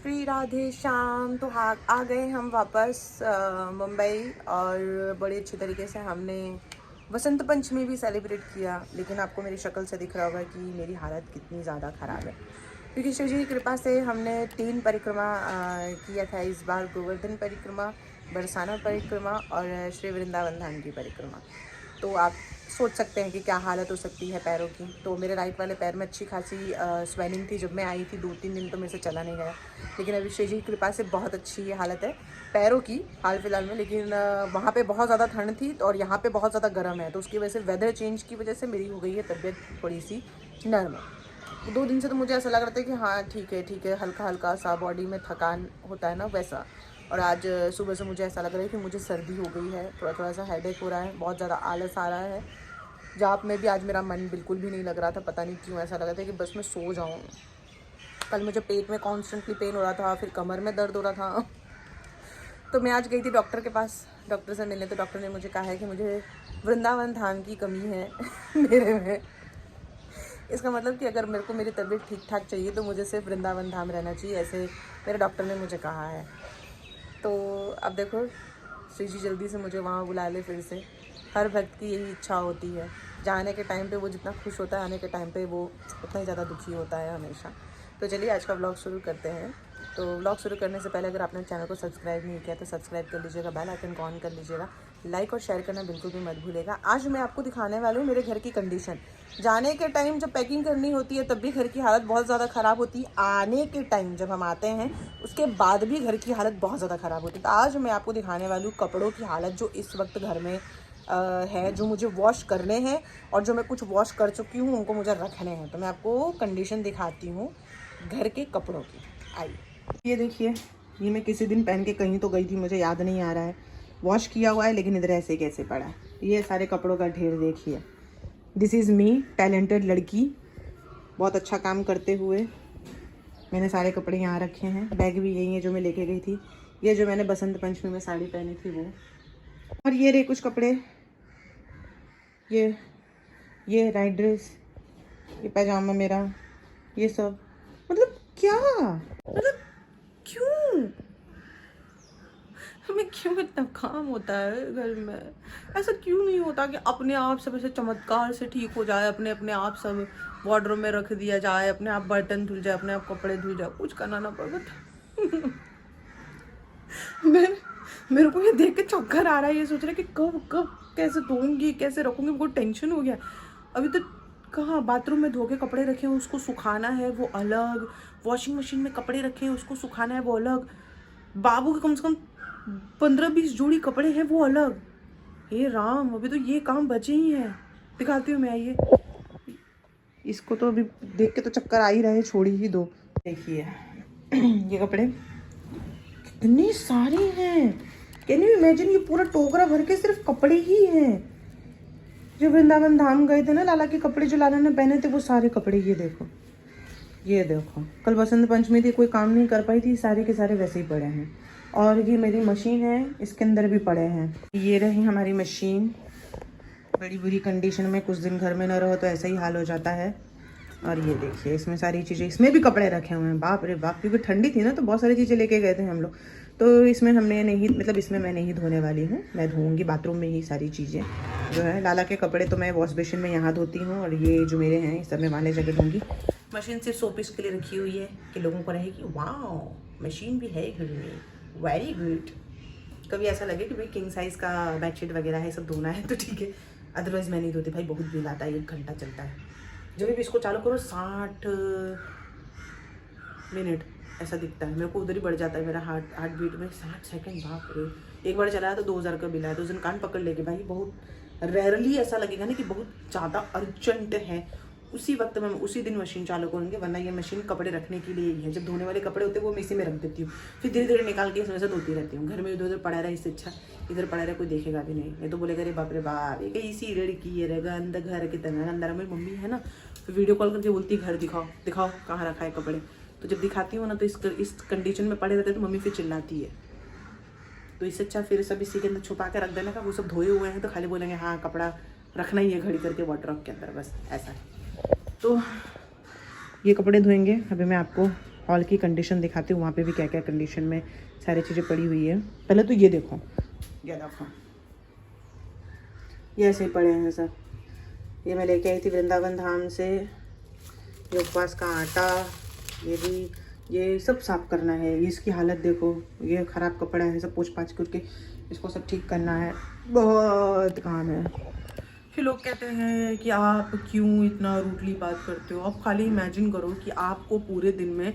श्री राधे श्याम। तो हाँ, आ गए हम वापस मुंबई और बड़े अच्छे तरीके से हमने वसंत पंचमी भी सेलिब्रेट किया। लेकिन आपको मेरी शक्ल से दिख रहा होगा कि मेरी हालत कितनी ज़्यादा ख़राब है, क्योंकि शिव जी की कृपा से हमने 3 परिक्रमा किया था इस बार। गोवर्धन परिक्रमा, बरसाना परिक्रमा और श्री वृंदावन धाम की परिक्रमा। तो आप सोच सकते हैं कि क्या हालत हो सकती है पैरों की। तो मेरे राइट वाले पैर में अच्छी खासी स्वेलिंग थी जब मैं आई थी। 2-3 दिन तो मेरे से चला नहीं गया, लेकिन अभी श्री जी की कृपा से बहुत अच्छी हालत है पैरों की हाल फिलहाल में। लेकिन वहाँ पे बहुत ज़्यादा ठंड थी और यहाँ पे बहुत ज़्यादा गर्म है, तो उसकी वजह से वेदर चेंज की वजह से मेरी हो गई है तबीयत थोड़ी सी नर्म। 2 दिन से तो मुझे ऐसा लग रहा था कि हाँ ठीक है, हल्का हल्का सा बॉडी में थकान होता है ना, वैसा। और आज सुबह से मुझे ऐसा लग रहा है कि मुझे सर्दी हो गई है, थोड़ा थोड़ा सा हेडेक हो रहा है, बहुत ज़्यादा आलस आ रहा है। जॉब में भी आज मेरा मन बिल्कुल भी नहीं लग रहा था, पता नहीं क्यों ऐसा लग रहा था कि बस मैं सो जाऊँ। कल मुझे पेट में कॉन्स्टेंटली पेन हो रहा था, फिर कमर में दर्द हो रहा था। तो मैं आज गई थी डॉक्टर के पास, डॉक्टर से मिलने। तो डॉक्टर ने मुझे कहा है कि मुझे वृंदावन धाम की कमी है मेरे में। इसका मतलब कि अगर मेरे को मेरी तबीयत ठीक ठाक चाहिए तो मुझे सिर्फ वृंदावन धाम रहना चाहिए, ऐसे मेरे डॉक्टर ने मुझे कहा है। तो अब देखो, श्री जी जल्दी से मुझे वहाँ बुला ले फिर से। हर भक्त की यही इच्छा होती है। जाने के टाइम पे वो जितना खुश होता है, आने के टाइम पे वो उतना ही ज़्यादा दुखी होता है हमेशा। तो चलिए आज का व्लॉग शुरू करते हैं। तो व्लॉग शुरू करने से पहले अगर आपने चैनल को सब्सक्राइब नहीं किया तो सब्सक्राइब कर लीजिएगा, बेल आइकन को ऑन कर लीजिएगा, लाइक और शेयर करना बिल्कुल भी मत भूलिएगा। आज मैं आपको दिखाने वाली हूँ मेरे घर की कंडीशन। जाने के टाइम जब पैकिंग करनी होती है तब भी घर की हालत बहुत ज़्यादा ख़राब होती है। आने के टाइम जब हम आते हैं उसके बाद भी घर की हालत बहुत ज़्यादा ख़राब होती है। तो आज मैं आपको दिखाने वाली हूँ कपड़ों की हालत जो इस वक्त घर में है, जो मुझे वॉश करने हैं और जो मैं कुछ वॉश कर चुकी हूँ उनको मुझे रखने हैं। तो मैं आपको कंडीशन दिखाती हूँ घर के कपड़ों की। आइए, ये देखिए, ये मैं किसी दिन पहन के कहीं तो गई थी, मुझे याद नहीं आ रहा है। वॉश किया हुआ है लेकिन इधर ऐसे कैसे पड़ा है। ये सारे कपड़ों का ढेर देखिए। दिस इज़ मी, टैलेंटेड लड़की, बहुत अच्छा काम करते हुए मैंने सारे कपड़े यहाँ रखे हैं। बैग भी यही है जो मैं लेके गई थी। ये जो मैंने बसंत पंचमी में साड़ी पहनी थी वो। और ये रहे कुछ कपड़े, ये नाइट ड्रेस, ये पैजामा मेरा, ये सब। मतलब क्या, मतलब क्यों हमें क्यों इतना काम होता है घर में? ऐसा क्यों नहीं होता कि अपने आप सब ऐसे चमत्कार से ठीक हो जाए, अपने अपने आप सब वार्डरोब में रख दिया जाए, अपने आप बर्तन धुल जाए, अपने आप कपड़े धुल जाए, कुछ करना ना पड़े। मेरे को ये देख के चक्कर आ रहा है, ये सोच रहा है कि कब कब कैसे धोऊंगी, कैसे रखूंगी। मेरे को टेंशन हो गया। अभी तो कहाँ बाथरूम में धो के कपड़े रखे हैं, उसको सुखाना है वो अलग। वॉशिंग मशीन में कपड़े रखे हैं, उसको सुखाना है वो अलग। बाबू के कम से कम 15-20 जोड़ी कपड़े हैं वो अलग। हे राम, अभी तो ये काम बचे ही हैं। दिखाती हूँ मैं। ये इसको तो अभी देख के तो चक्कर आ ही रहे, छोड़ी ही दो। देखिए ये कपड़े कितने सारे हैं, कैन यू इमेजिन। ये पूरा टोकरा भर के सिर्फ कपड़े ही हैं। जो वृंदावन धाम गए थे ना, लाला के कपड़े जो लाला ने पहने थे वो सारे कपड़े। ये देखो, ये देखो, कल बसंत पंचमी थी, कोई काम नहीं कर पाई थी, सारे के सारे वैसे ही पड़े हैं। और ये मेरी मशीन है, इसके अंदर भी पड़े हैं। ये रही हमारी मशीन, बड़ी बुरी कंडीशन में। कुछ दिन घर में न रहो तो ऐसा ही हाल हो जाता है। और ये देखिए, इसमें सारी चीज़ें, इसमें भी कपड़े रखे हुए हैं। बाप रे बाप, क्योंकि ठंडी थी ना तो बहुत सारी चीज़ें लेके गए थे हम लोग। तो इसमें हमने नहीं, मतलब इसमें मैं नहीं धोने वाली हूँ, मैं धोऊंगी बाथरूम में ही सारी चीज़ें जो है। लाला के कपड़े तो मैं वॉश बेसिन में यहाँ धोती हूँ, और ये जो मेरे हैं सब मैं वाले जगह धोंगी। मशीन सिर्फ 100 पीस के लिए रखी हुई है कि लोगों को रहे कि वाह मशीन भी है घर में, वेरी गुड। कभी ऐसा लगे कि भाई किंग साइज़ का बेडशीट वगैरह है सब धोना है तो ठीक है, अदरवाइज़ मैं नहीं धोती भाई। बहुत बिल आता है, 1 घंटा चलता है। जब भी इसको चालू करो 60 मिनट ऐसा दिखता है। मेरे को उधर ही बढ़ जाता है मेरा हार्ट बीट में। 60 सेकंड, बाप रे। एक बार चलाया तो 2000 का बिल आया। तो उस दिन कान पकड़ लेके भाई, बहुत रेयरली ऐसा लगेगा ना कि बहुत ज़्यादा अर्जेंट है, उसी वक्त मैं उसी दिन मशीन चालू करूँगी। वरना ये मशीन कपड़े रखने के लिए ही है। जब धोने वाले कपड़े होते हैं वो मैं इसी में रख देती हूँ, फिर धीरे धीरे निकाल के इसमें से धोती रहती हूँ। घर में इधर उधर पड़ा रहा है, इससे अच्छा इधर पड़ा रहा, कोई देखेगा भी नहीं। तो बोलेगा रे बाप रे बाप, ये इसी लड़की है रहेगा अंदर, घर कितना अंदर। मेरी मम्मी है ना, फिर वीडियो कॉल करके बोलती है घर दिखाओ दिखाओ कहाँ रखा है कपड़े। तो जब दिखाती हूँ ना तो इस कंडीशन में पड़े रहते हैं तो मम्मी फिर चिल्लाती है। तो इससे अच्छा फिर सब इसी के अंदर छुपा के रख देने का। वो सब धोए हुए हैं तो खाली बोलेंगे हाँ कपड़ा रखना ही है घड़ी करके वार्डरोब के अंदर, बस ऐसा है। तो ये कपड़े धोएंगे। अभी मैं आपको हॉल की कंडीशन दिखाती हूँ, वहाँ पे भी क्या क्या कंडीशन में सारी चीज़ें पड़ी हुई है। पहले तो ये देखो, ये देखो, ये ऐसे ही पड़े हैं सब। ये मैं लेके आई थी वृंदावन धाम से, ये उपवास का आटा, ये भी, ये सब साफ़ करना है। ये इसकी हालत देखो, ये ख़राब कपड़ा है, सब पोंछ पाछ करके इसको सब ठीक करना है, बहुत काम है। फिर लोग कहते हैं कि आप क्यों इतना रूडली बात करते हो। आप खाली इमेजिन करो कि आपको पूरे दिन में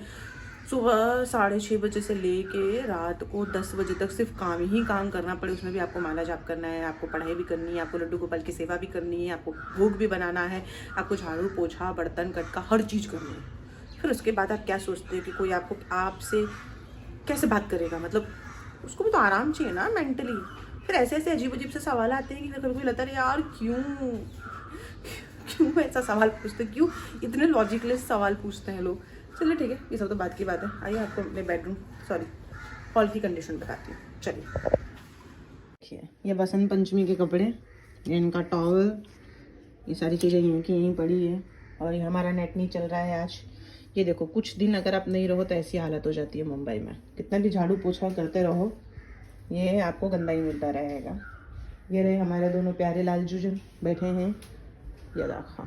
सुबह 6:30 बजे से लेके रात को 10 बजे तक सिर्फ काम ही काम करना पड़े। उसमें भी आपको माला जाप करना है, आपको पढ़ाई भी करनी है, आपको लड्डू गोपाल की सेवा भी करनी है, आपको भोग भी बनाना है, आपको झाड़ू पोछा बर्तन कटका हर चीज़ करनी है। फिर उसके बाद आप क्या सोचते हो कि कोई आपको आपसे कैसे बात करेगा, मतलब उसको भी तो आराम चाहिए ना मेंटली। फिर ऐसे ऐसे अजीब अजीब से सवाल आते हैं कि फिर कभी कभी लगता है यार क्यों ऐसा सवाल पूछते, क्यों इतने लॉजिकलेस सवाल पूछते हैं लोग। चलिए ठीक है, ये सब तो बात की बात है। आइए आपको अपने बेडरूम हॉल की कंडीशन बताती हूँ। चलिए देखिए, ये बसंत पंचमी के कपड़े, ये इनका टॉवल, ये सारी चीज़ें यहीं की यहीं पड़ी है। और ये हमारा नेट नहीं चल रहा है आज। ये देखो, कुछ दिन अगर आप नहीं रहो तो ऐसी हालत हो जाती है मुंबई में। कितना भी झाड़ू पोछा करते रहो, ये आपको गंदा ही मिलता रहेगा। ये रहे हमारे दोनों प्यारे लालजू जन बैठे हैं, ये देखो,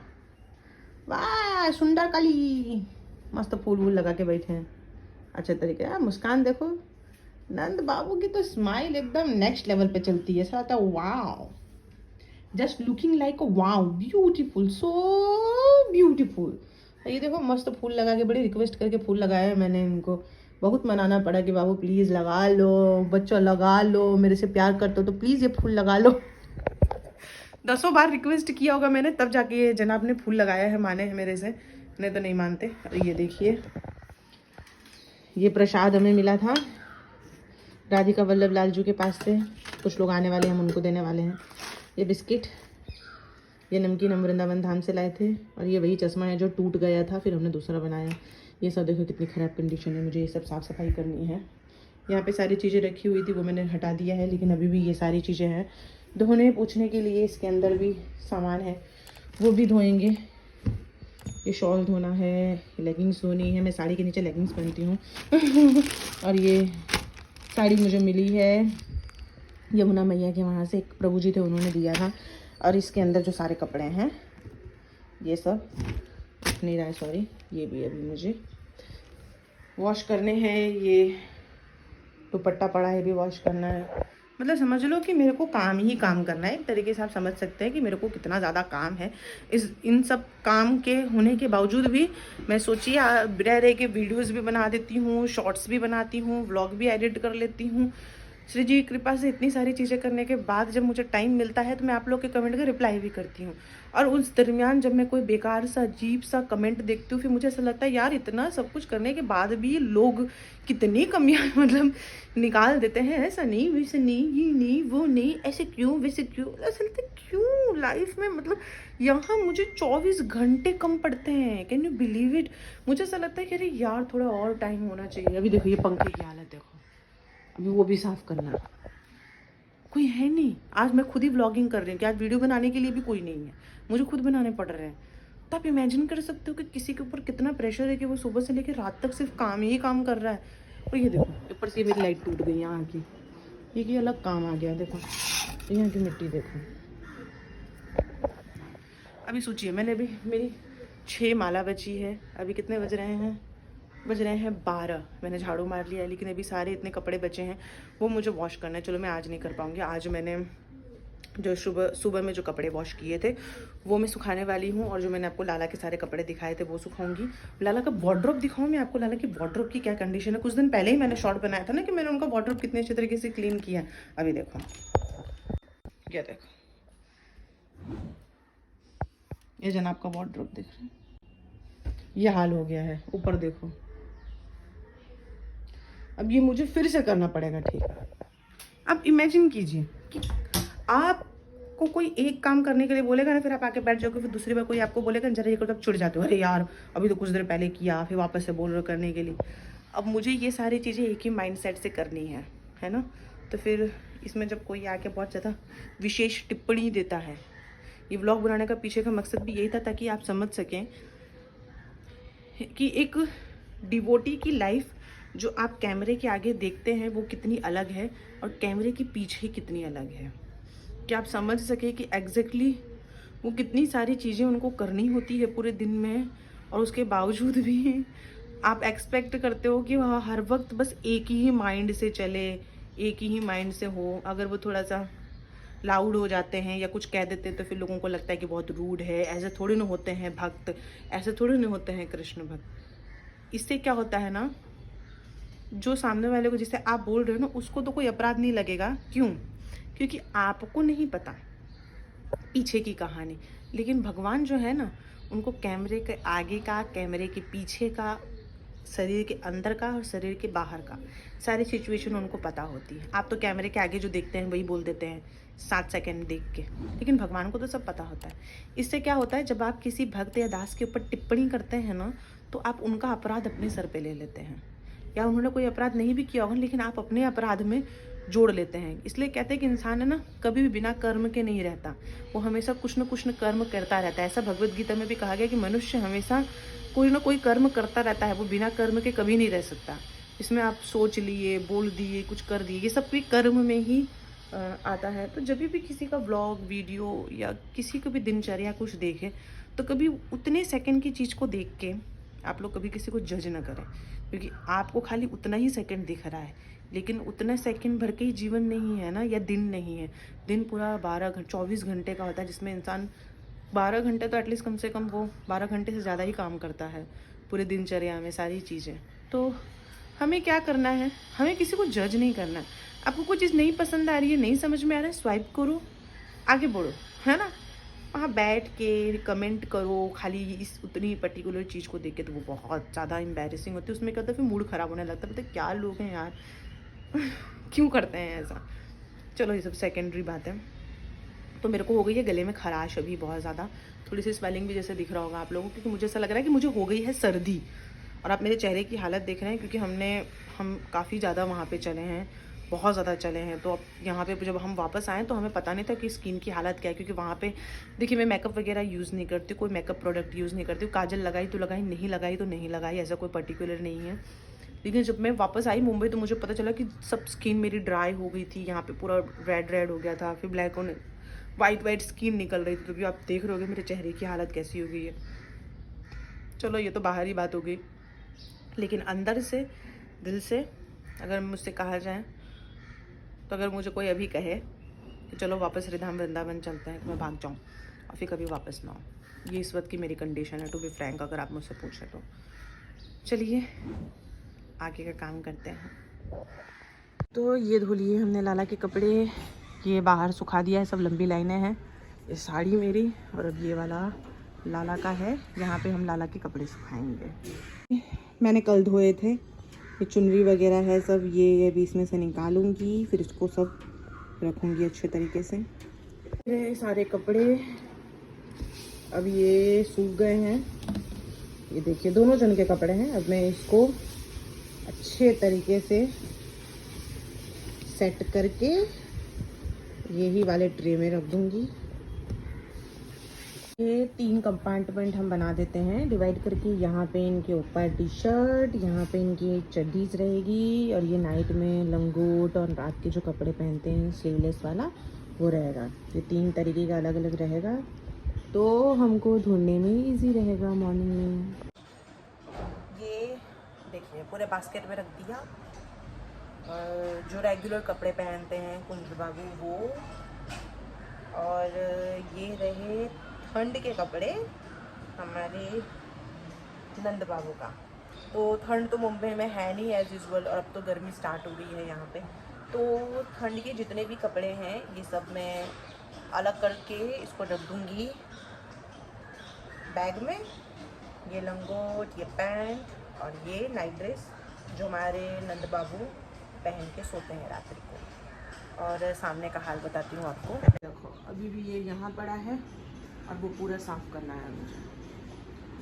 वाह सुंदर काली, मस्त फूल वूल लगा के बैठे हैं अच्छे तरीके। मुस्कान देखो, नंद बाबू की तो स्माइल एकदम नेक्स्ट लेवल पे चलती है। ऐसा wow, just looking like wow, beautiful, so beautiful. ये देखो मस्त फूल लगा के, बड़ी रिक्वेस्ट करके फूल लगाया है मैंने। इनको बहुत मनाना पड़ा कि बाबू प्लीज़ लगा लो, बच्चों लगा लो, मेरे से प्यार करते हो तो प्लीज़ ये फूल लगा लो। 10 बार रिक्वेस्ट किया होगा मैंने, तब जाके ये जनाब ने फूल लगाया है, माने हैं मेरे से, नहीं तो नहीं मानते। अरे ये देखिए, ये प्रसाद हमें मिला था राधिका वल्लभ लालजू के पास से। कुछ लोग आने वाले हैं, हम उनको देने वाले हैं। ये बिस्किट, ये नमकीन हम वृंदावन धाम से लाए थे। और ये वही चश्मा है जो टूट गया था, फिर हमने दूसरा बनाया। ये सब देखो कितनी ख़राब कंडीशन है, मुझे ये सब साफ़ सफाई करनी है। यहाँ पे सारी चीज़ें रखी हुई थी, वो मैंने हटा दिया है, लेकिन अभी भी ये सारी चीज़ें हैं धोने पूछने के लिए। इसके अंदर भी सामान है, वो भी धोएंगे। ये शॉल धोना है, लेगिंग्स धोनी है, मैं साड़ी के नीचे लेगिंग्स पहनती हूँ। और ये साड़ी मुझे मिली है यमुना मैया के वहाँ से, एक प्रभु जी थे उन्होंने दिया था। और इसके अंदर जो सारे कपड़े हैं ये सब नहीं रहा है, सॉरी, ये भी अभी मुझे वॉश करने हैं। ये दुपट्टा पड़ा है, भी वॉश करना है। मतलब समझ लो कि मेरे को काम ही काम करना है। एक तरीके से आप समझ सकते हैं कि मेरे को कितना ज़्यादा काम है। इन सब काम के होने के बावजूद भी मैं सोचिए रह रह के वीडियोस भी बना देती हूँ, शॉर्ट्स भी बनाती हूँ, व्लॉग भी एडिट कर लेती हूँ। श्री जी की कृपा से इतनी सारी चीज़ें करने के बाद जब मुझे टाइम मिलता है तो मैं आप लोग के कमेंट का रिप्लाई भी करती हूँ। और उस दरमियान जब मैं कोई बेकार सा अजीब सा कमेंट देखती हूँ, फिर मुझे ऐसा लगता है यार इतना सब कुछ करने के बाद भी लोग कितनी कमियाँ मतलब निकाल देते हैं। ऐसा नहीं, वैसे नहीं, ये नहीं, वो नहीं, ऐसे क्यों, वैसे क्यों, ऐसा लगता है क्यों लाइफ में, मतलब यहाँ मुझे 24 घंटे कम पड़ते हैं। Can you believe it. मुझे ऐसा लगता है कि अरे यार थोड़ा और टाइम होना चाहिए। अभी देखो ये पंखे की हालत देखो, अभी वो भी साफ़ करना, कोई है नहीं। आज मैं खुद ही व्लॉगिंग कर रही हूँ कि आज वीडियो बनाने के लिए भी कोई नहीं है, मुझे खुद बनाने पड़ रहे हैं। तो आप इमेजिन कर सकते हो कि किसी के ऊपर कितना प्रेशर है कि वो सुबह से लेकर रात तक सिर्फ काम ही काम कर रहा है। और ये देखो ऊपर से मेरी लाइट टूट गई यहाँ की, ये अलग काम आ गया। देखो यहाँ की मिट्टी देखो। अभी सोचिए, मैंने अभी मेरी 6 माला बची है। अभी कितने बज रहे हैं? बज रहे हैं 12। मैंने झाड़ू मार लिया है, लेकिन अभी सारे इतने कपड़े बचे हैं वो मुझे वॉश करना है। चलो मैं आज नहीं कर पाऊँगी। आज मैंने जो सुबह में जो कपड़े वॉश किए थे वो मैं सुखाने वाली हूँ। और जो मैंने आपको लाला के सारे कपड़े दिखाए थे वो सुखाऊंगी। लाला का वार्डरोब दिखाऊँ मैं आपको, लाला की वार्डरोब की क्या कंडीशन है। कुछ दिन पहले ही मैंने शॉर्ट बनाया था ना कि मैंने उनका वार्डरोब कितने अच्छे तरीके से क्लीन किया। अभी देखो, क्या देखो, ये जनाब का वार्डरोब दिख रहा है, ये हाल हो गया है। ऊपर देखो, अब ये मुझे फिर से करना पड़ेगा। ठीक है, अब इमेजिन कीजिए कि आपको कोई एक काम करने के लिए बोलेगा ना, फिर आप आके बैठ जाओगे, फिर दूसरी बार कोई आपको बोलेगा जरा ये करो, तब चिढ़ जाते हो, अरे यार अभी तो कुछ देर पहले किया, फिर वापस से बोल रहे करने के लिए। अब मुझे ये सारी चीज़ें एक ही माइंडसेट से करनी है ना। तो फिर इसमें जब कोई आके बहुत ज़्यादा विशेष टिप्पणी देता है, ये व्लॉग बनाने का पीछे का मकसद भी यही था ताकि आप समझ सकें कि एक डिवोटी की लाइफ जो आप कैमरे के आगे देखते हैं वो कितनी अलग है और कैमरे के पीछे कितनी अलग है। क्या आप समझ सके कि एग्जैक्टली वो कितनी सारी चीज़ें उनको करनी होती है पूरे दिन में, और उसके बावजूद भी आप एक्सपेक्ट करते हो कि वह हर वक्त बस एक ही माइंड से चले, एक ही माइंड से हो। अगर वो थोड़ा सा लाउड हो जाते हैं या कुछ कह देते हैं तो फिर लोगों को लगता है कि बहुत रूड है। ऐसे थोड़े ना होते हैं भक्त, ऐसे थोड़े ना होते हैं कृष्ण भक्त। इससे क्या होता है ना, जो सामने वाले को जिसे आप बोल रहे हो ना उसको तो कोई अपराध नहीं लगेगा। क्यों? क्योंकि आपको नहीं पता पीछे की कहानी। लेकिन भगवान जो है ना, उनको कैमरे के आगे का, कैमरे के पीछे का, शरीर के अंदर का और शरीर के बाहर का सारी सिचुएशन उनको पता होती है। आप तो कैमरे के आगे जो देखते हैं वही बोल देते हैं 7 सेकंड देख के, लेकिन भगवान को तो सब पता होता है। इससे क्या होता है, जब आप किसी भक्त या दास के ऊपर टिप्पणी करते हैं ना, तो आप उनका अपराध अपने सर पे ले लेते हैं। या उन्होंने कोई अपराध नहीं भी किया होगा, लेकिन आप अपने अपराध में जोड़ लेते हैं। इसलिए कहते हैं कि इंसान है ना, कभी भी बिना कर्म के नहीं रहता, वो हमेशा कुछ न कर्म करता रहता है। ऐसा भगवत गीता में भी कहा गया कि मनुष्य हमेशा कोई ना कोई कर्म करता रहता है, वो बिना कर्म के कभी नहीं रह सकता। इसमें आप सोच लिए, बोल दिए, कुछ कर दिए, ये सब भी कर्म में ही आता है। तो जब भी किसी का ब्लॉग, वीडियो या किसी को भी दिनचर्या कुछ देखें, तो कभी उतने सेकंड की चीज़ को देख के आप लोग कभी किसी को जज ना करें, क्योंकि आपको खाली उतना ही सेकंड दिख रहा है, लेकिन उतना सेकंड भर के ही जीवन नहीं है ना, या दिन नहीं है। दिन पूरा 24 घंटे का होता है, जिसमें इंसान 12 घंटे तो एटलीस्ट कम से कम वो 12 घंटे से ज़्यादा ही काम करता है पूरे दिनचर्या में सारी चीज़ें। तो हमें क्या करना है, हमें किसी को जज नहीं करना है। आपको कोई चीज़ नहीं पसंद आ रही है, नहीं समझ में आ रहा है, स्वाइप करो, आगे बढ़ो, है ना। वहाँ बैठ के कमेंट करो खाली इस उतनी पर्टिकुलर चीज़ को देख के, तो वो बहुत ज़्यादा एम्बैरेसिंग होती है। उसमें क्या होता है, फिर मूड ख़राब होने लगता है। पता है क्या लोग हैं यार क्यों करते हैं ऐसा। चलो ये सब सेकेंडरी बात है। तो मेरे को हो गई है गले में खराश अभी बहुत ज़्यादा, थोड़ी सी स्वेलिंग भी जैसे दिख रहा होगा आप लोगों को, क्योंकि मुझे ऐसा लग रहा है कि मुझे हो गई है सर्दी। और आप मेरे चेहरे की हालत देख रहे हैं, क्योंकि हम काफ़ी ज़्यादा वहाँ पे चले हैं, बहुत ज़्यादा चले हैं। तो अब यहाँ पे जब हम वापस आए तो हमें पता नहीं था कि स्किन की हालत क्या है, क्योंकि वहाँ पे देखिए मैं मेकअप वगैरह यूज़ नहीं करती, कोई मेकअप प्रोडक्ट यूज़ नहीं करती। काजल लगाई तो लगाई, नहीं लगाई तो नहीं लगाई, ऐसा कोई पर्टिकुलर नहीं है। लेकिन जब मैं वापस आई मुंबई तो मुझे पता चला कि सब स्किन मेरी ड्राई हो गई थी, यहाँ पे पूरा रेड हो गया था, फिर ब्लैक होने वाइट स्किन निकल रही थी। तो भी आप देख रहे होगे मेरे चेहरे की हालत कैसी हो गई है। चलो ये तो बाहरी बात हो गई, लेकिन अंदर से, दिल से अगर मुझसे कहा जाए, तो अगर मुझे कोई अभी कहे कि चलो वापस रिधाम वृंदावन चलते हैं, तो मैं भाग जाऊँ और फिर कभी वापस ना हो। ये इस वक्त की मेरी कंडीशन है, टू बी फ्रैंक, अगर आप मुझसे पूछें तो। चलिए आगे का काम करते हैं। तो ये धो लिए हमने लाला के कपड़े, ये बाहर सुखा दिया है, सब लंबी लाइनें हैं। ये साड़ी मेरी, और अब ये वाला लाला का है, यहाँ पे हम लाला के कपड़े सुखाएंगे। मैंने कल धोए थे, ये चुनरी वगैरह है सब, ये अभी इसमें से निकालूंगी, फिर इसको सब रखूंगी अच्छे तरीके से। ये सारे कपड़े अब ये सूख गए हैं, ये देखिए दोनों जन के कपड़े हैं। अब मैं इसको अच्छे तरीके से सेट करके यही वाले ट्रे में रख दूंगी। ये 3 कंपार्टमेंट हम बना देते हैं डिवाइड करके। यहाँ पे इनके ऊपर टी शर्ट, यहाँ पे इनकी चड्डीज रहेगी, और ये नाइट में लंगोट और रात के जो कपड़े पहनते हैं स्लीवलेस वाला वो रहेगा। ये 3 तरीके का अलग अलग रहेगा, तो हमको ढूंढने में इजी रहेगा मॉर्निंग में। ये देखिए पूरे बास्केट में रख दिया। और जो रेगुलर कपड़े पहनते हैं कुंज बाबू वो, और ये रहे ठंड के कपड़े हमारे नंद बाबू का। तो ठंड तो मुंबई में है नहीं एज यूजुअल, और अब तो गर्मी स्टार्ट हो गई है यहाँ पे। तो ठंड के जितने भी कपड़े हैं ये सब मैं अलग करके इसको रख दूँगी बैग में। ये लंगोट, ये पैंट और ये नाइट ड्रेस जो हमारे नंद बाबू पहन के सोते हैं रात्रि को। और सामने का हाल बताती हूँ आपको। देखो अभी भी ये यहाँ पड़ा है, और वो पूरा साफ़ करना है मुझे।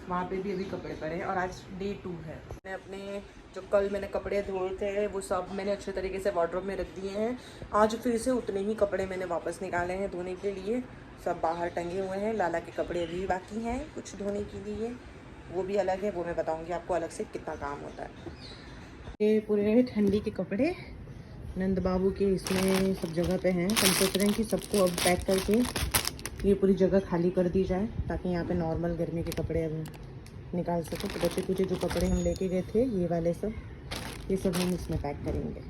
वहाँ पे भी अभी कपड़े पड़े हैं, और आज डे 2 है। मैंने अपने जो कल मैंने कपड़े धोए थे वो सब मैंने अच्छे तरीके से वार्डरोब में रख दिए हैं। आज फिर से उतने ही कपड़े मैंने वापस निकाले हैं धोने के लिए, सब बाहर टंगे हुए हैं। लाला के कपड़े अभी बाकी हैं कुछ धोने के लिए। वो भी अलग है, वो मैं बताऊँगी आपको अलग से कितना काम होता है। ये पूरे ठंडी के कपड़े नंद बाबू के इसमें सब जगह पे हैं। हम सोच रहे हैं कि सबको अब पैक करके ये पूरी जगह खाली कर दी जाए ताकि यहाँ पे नॉर्मल गर्मी के कपड़े अब निकाल सकें। तो बच्चे कुछ जो कपड़े हम लेके गए थे ये वाले सब, ये सब हम इसमें पैक करेंगे।